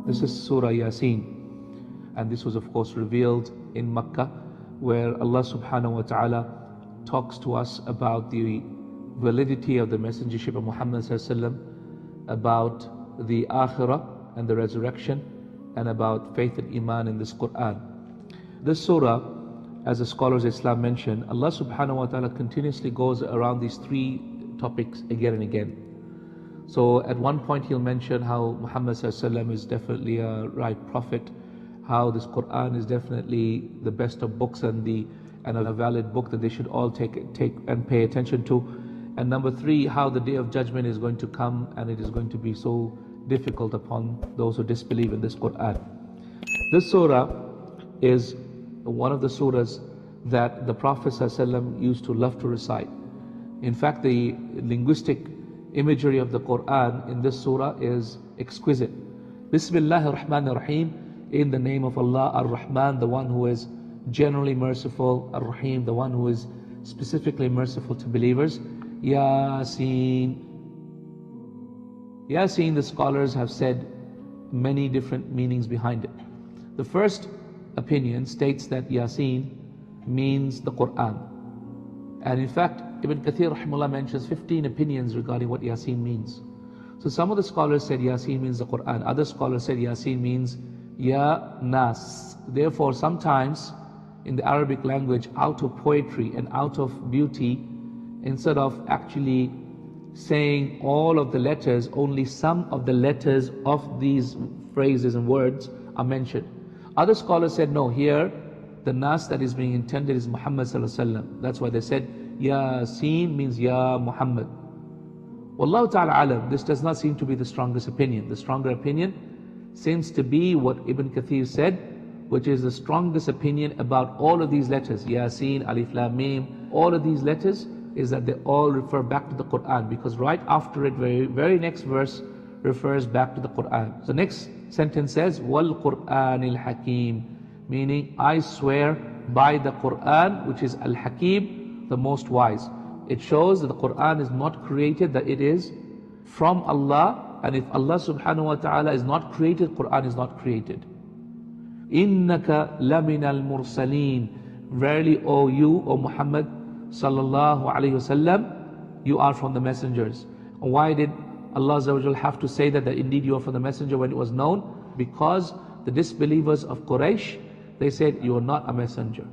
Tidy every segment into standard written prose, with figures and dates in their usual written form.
This is Surah Yasin, and this was of course revealed in Makkah, where Allah subhanahu wa ta'ala talks to us about the validity of the messengership of Muhammad sallallahu alaihi wasallam, about the akhirah and the resurrection, and about faith and iman in this Quran. This surah, as the scholars of Islam mention, Allah subhanahu wa ta'ala continuously goes around these three topics again and again. So at one point he'll mention how Muhammad sallallahu alaihi wasallam is definitely a right prophet, how this Quran is definitely the best of books and a valid book that they should all take and pay attention to. And number three, how the day of judgment is going to come and it is going to be so difficult upon those who disbelieve in this Quran. This surah is one of the surahs that the Prophet ﷺ used to love to recite. In fact, the linguistic imagery of the Quran in this surah is exquisite. Bismillahir Rahmanir Rahim, in the name of Allah, Ar-Rahman, the one who is generally merciful, Ar-Rahim, the one who is specifically merciful to believers. Yasin. Yasin, the scholars have said many different meanings behind it. The first opinion states that Yasin means the Quran. And in fact, Ibn Kathir rahimahullah mentions 15 opinions regarding what Yasin means. So some of the scholars said Yasin means the Quran. Other scholars said Yasin means Ya Nas. Therefore, sometimes in the Arabic language, out of poetry and out of beauty, instead of actually saying all of the letters, only some of the letters of these phrases and words are mentioned. Other scholars said no, here the Nas that is being intended is Muhammad sallallahu alaihi wasallam. That's why they said Yasin means Ya Muhammad. Wallahu ta'ala alam, this does not seem to be the strongest opinion. The stronger opinion seems to be what Ibn Kathir said, which is the strongest opinion about all of these letters. Yasin, Alif Lam Mim, all of these letters is that they all refer back to the Quran, because right after it, very next verse refers back to the Quran. The next sentence says, Wal Qur'anil Hakim, meaning I swear by the Quran, which is Al-Hakim, the most wise. It shows that the Quran is not created, that it is from Allah, and if Allah subhanahu wa ta'ala is not created, Quran is not created. Innaka laminal mursaleen, verily O you, O Muhammad sallallahu alayhi wasallam, you are from the messengers. Why did Allah Azza wa Jal have to say that indeed you are from the messenger when it was known? Because the disbelievers of Quraysh, they said you are not a messenger.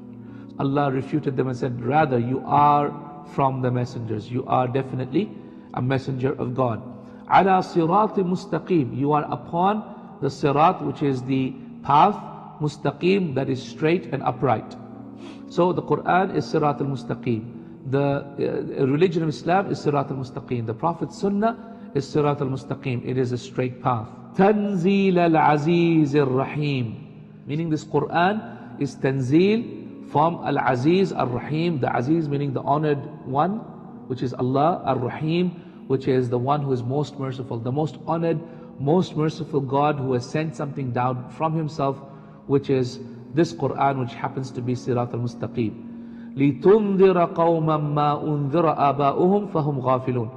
Allah refuted them and said, rather you are from the messengers, you are definitely a messenger of God. Ala sirati mustaqim, you are upon the sirat, which is the path, mustaqim, that is straight and upright. So the Quran is sirat al-mustaqim, the religion of Islam is sirat al-mustaqim, the Prophet's sunnah is sirat al-mustaqim, it is a straight path. Tanzeel al-aziz al-rahim, meaning this Quran is tanzeel from Al-Aziz Ar-Rahim, the Aziz meaning the honored one, which is Allah, Ar-Rahim, which is the one who is most merciful, the most honored, most merciful God who has sent something down from himself, which is this Quran, which happens to be Sirat al-Mustaqim. لِتُنذِرَ قَوْمًا مَا أُنذِرَ آبَاؤُهُمْ فَهُمْ غَافِلُونَ.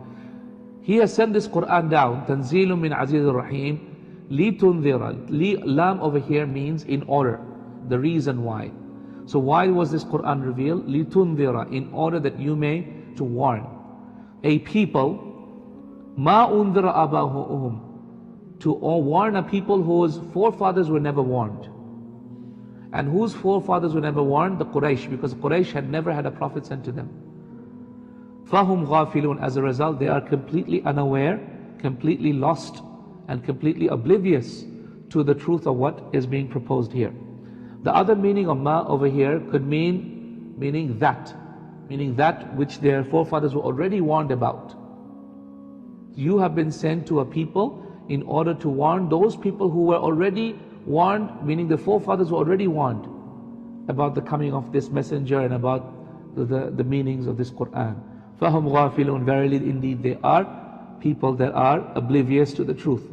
He has sent this Quran down, Tanzeel min Aziz Ar-Rahim, لِتُنذِرَ. Lam over here means in order, the reason why. So why was this Quran revealed? لِتُنذِرَ, in order that you may to warn a people, مَا أُنذِرَ آبَاؤُهُمْ, to warn a people whose forefathers were never warned. And whose forefathers were never warned? The Quraysh, because Quraysh had never had a prophet sent to them. فَهُمْ غَافِلُونَ, as a result they are completely unaware, completely lost, and completely oblivious to the truth of what is being proposed here. The other meaning of ma over here could meaning that which their forefathers were already warned about. You have been sent to a people in order to warn those people who were already warned, meaning the forefathers were already warned about the coming of this messenger and about the meanings of this Quran. فَهُمْ غَافِلُونَ, verily indeed they are people that are oblivious to the truth.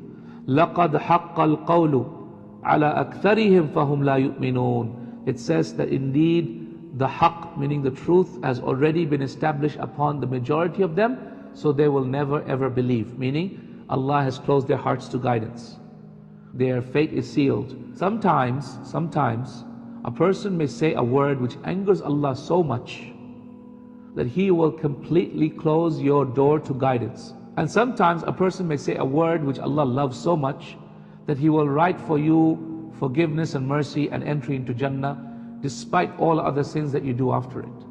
لَقَدْ حَقَّ الْقَوْلُ عَلَى أَكْثَرِهِمْ فَهُمْ لَا يُؤْمِنُونَ. It says that indeed the haqq, meaning the truth, has already been established upon the majority of them, so they will never ever believe, meaning Allah has closed their hearts to guidance. their fate is sealed. Sometimes a person may say a word which angers Allah so much that He will completely close your door to guidance. And sometimes a person may say a word which Allah loves so much that He will write for you forgiveness and mercy and entry into Jannah despite all other sins that you do after it.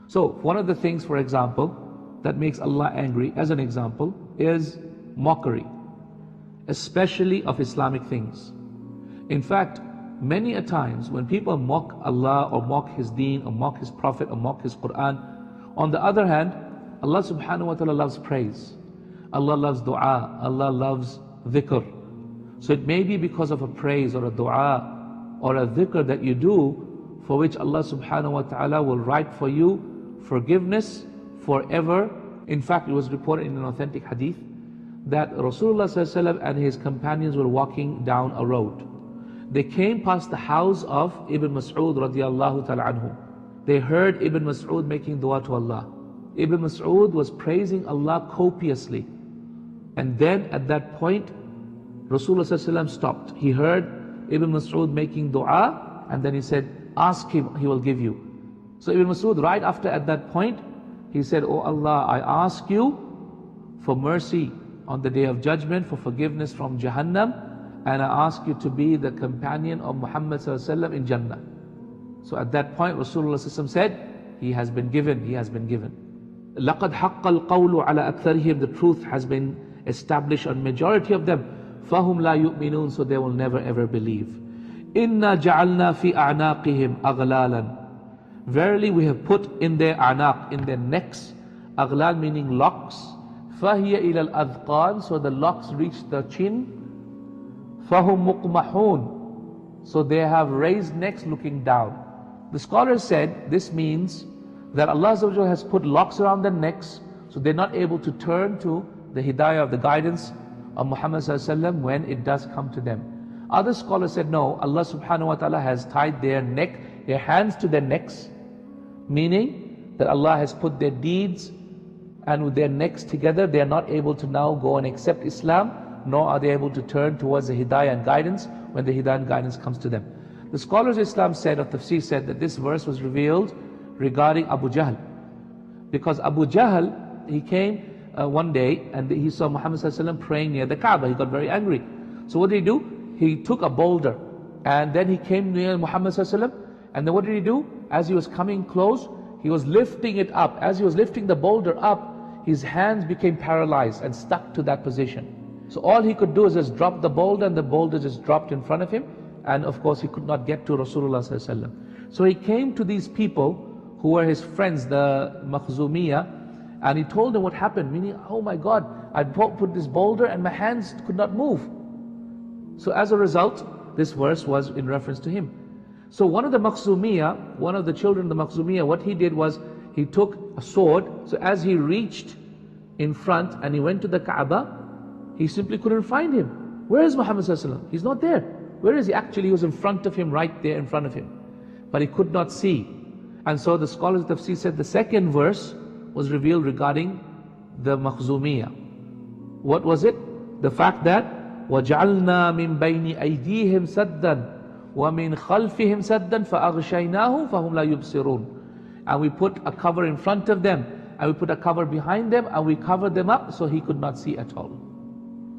So one of the things, for example, that makes Allah angry, as an example, is mockery, especially of Islamic things. In fact, many a times when people mock Allah or mock His deen or mock His Prophet or mock His Quran, on the other hand, Allah subhanahu wa ta'ala loves praise. Allah loves dua. Allah loves dhikr. So it may be because of a praise or a dua or a dhikr that you do, for which Allah subhanahu wa ta'ala will write for you forgiveness forever. In fact, it was reported in an authentic hadith that Rasulullah sallallahu alaihi wasallam and his companions were walking down a road. They came past the house of Ibn Mas'ud radiallahu ta'ala anhu. They heard Ibn Mas'ud making dua to Allah. Ibn Mas'ud was praising Allah copiously. And then at that point, Rasulullah sallallahu alaihi wasallam stopped. He heard Ibn Mas'ud making dua, and then he said, ask him, he will give you. So Ibn Mas'ud, right after at that point, he said, Oh Allah, I ask you for mercy on the day of judgment, for forgiveness from Jahannam, and I ask you to be the companion of Muhammad sallallahu alaihi wasallam in Jannah. So at that point, Rasulullah sallallahu alaihi wasallam said, he has been given, he has been given. لَقَدْ حَقَّ الْقَوْلُ عَلَى أَكْثَرِهِمْ. The truth has been established on majority of them. فَهُمْ لَا يُؤْمِنُونَ. So they will never ever believe. إِنَّا جَعَلْنَا فِي أَعْنَاقِهِمْ أَغْلَالًا. Verily we have put in their anaq, in their necks, aghlal meaning locks. فَهِيَ إِلَى الْأَذْقَانِ. So the locks reach the chin. فَهُمْ مُقْمَحُونَ. So they have raised necks looking down. The scholars said this means that Allah Azza wa Jalla has put locks around their necks, so they're not able to turn to the hidayah of the guidance of Muhammad sallallahu alaihi wasallam when it does come to them. Other scholars said no, Allah subhanahu wa ta'ala has tied their hands to their necks, meaning that Allah has put their deeds and with their necks together, they are not able to now go and accept Islam, nor are they able to turn towards the hidayah and guidance when the hidayah and guidance comes to them. The scholars of Islam said, or Tafsir said, that this verse was revealed regarding Abu Jahl. Because Abu Jahl, he came one day and he saw Muhammad sallallahu alaihi wasallam praying near the Kaaba. He got very angry. So what did he do? He took a boulder and then he came near Muhammad sallallahu alaihi wasallam, and then what did he do? As he was coming close, he was lifting it up. As he was lifting the boulder up, his hands became paralyzed and stuck to that position. So all he could do is just drop the boulder, and the boulder just dropped in front of him, and of course he could not get to Rasulullah sallallahu alaihi wasallam. So he came to these people who were his friends, the Makhzumiyah, and he told them what happened, meaning, oh my God, I put this boulder and my hands could not move. So as a result, this verse was in reference to him. So one of the Makhzumiyah, one of the children of the Makhzumiyah, what he did was, he took a sword, so as he reached in front and he went to the Kaaba, he simply couldn't find him. Where is Muhammad sallallahu alaihi wasallam? He's not there. Where is he? Actually, he was in front of him, right there in front of him. But he could not see. And so the scholars of Tafsir said the second verse was revealed regarding the Makhzumiyah. What was it? The fact that وَجَعَلْنَا مِن بَيْنِ أَيْدِيهِمْ سَدًّا وَمِنْ خَلْفِهِمْ سَدًّا فَأَغْشَيْنَاهُمْ فَهُمْ لَا يُبْصِرُونَ. And we put a cover in front of them, and we put a cover behind them, and we covered them up so he could not see at all.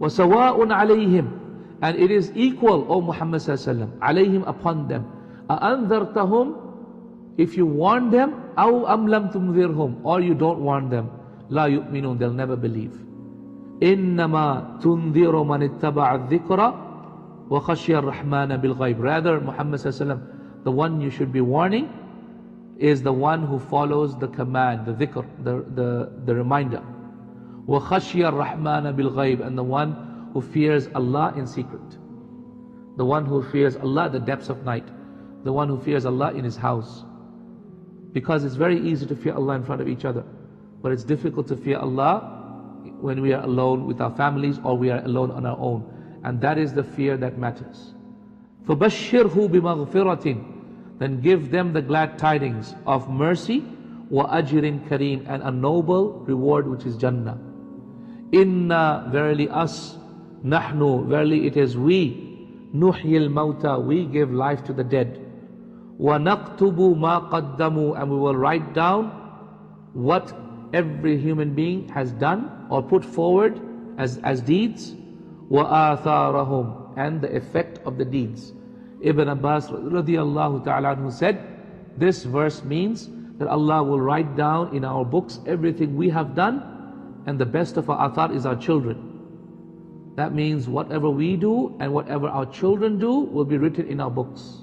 وَسَوَاءٌ عَلَيْهِمْ. And it is equal, O Muhammad sallallahu alaihi wasallam, alayhim, upon them. أَأَنذَرْتَهُمْ. If you warn them, أَوْ أَمْ لَمْ تُنذِرْهُمْ. Or you don't warn them, لَا يُؤْمِنُونَ. They'll never believe. إِنَّمَا تُنذِرُ مَنِ اتَّبَعَ الذِّكْرَ وَخَشِيَ الرَّحْمَنَ بِالْغَيْبِ. Rather, Muhammad sallallahu alaihi wasallam, the one you should be warning is the one who follows the command, the dhikr, the reminder. وَخَشِيَ الرَّحْمَنَ بِالْغَيْبِ. And the one who fears Allah in secret. The one who fears Allah at the depths of night. The one who fears Allah in his house. Because it's very easy to fear Allah in front of each other, but it's difficult to fear Allah when we are alone with our families or we are alone on our own. And that is the fear that matters. فَبَشِّرْهُ بِمَغْفِرَةٍ. Then give them the glad tidings of mercy, وَأَجْرٍ كَرِيمٍ, and a noble reward which is Jannah. Inna, verily us, Nahnu, verily it is we, nuhyil mauta, we give life to the dead. Wa naqtubu ma qaddamu, and we will write down what every human being has done or put forward as deeds. Wa atharahum, and the effect of the deeds. Ibn Abbas radiallahu ta'ala anhu said, this verse means that Allah will write down in our books everything we have done, and the best of our athar is our children. That means whatever we do and whatever our children do will be written in our books.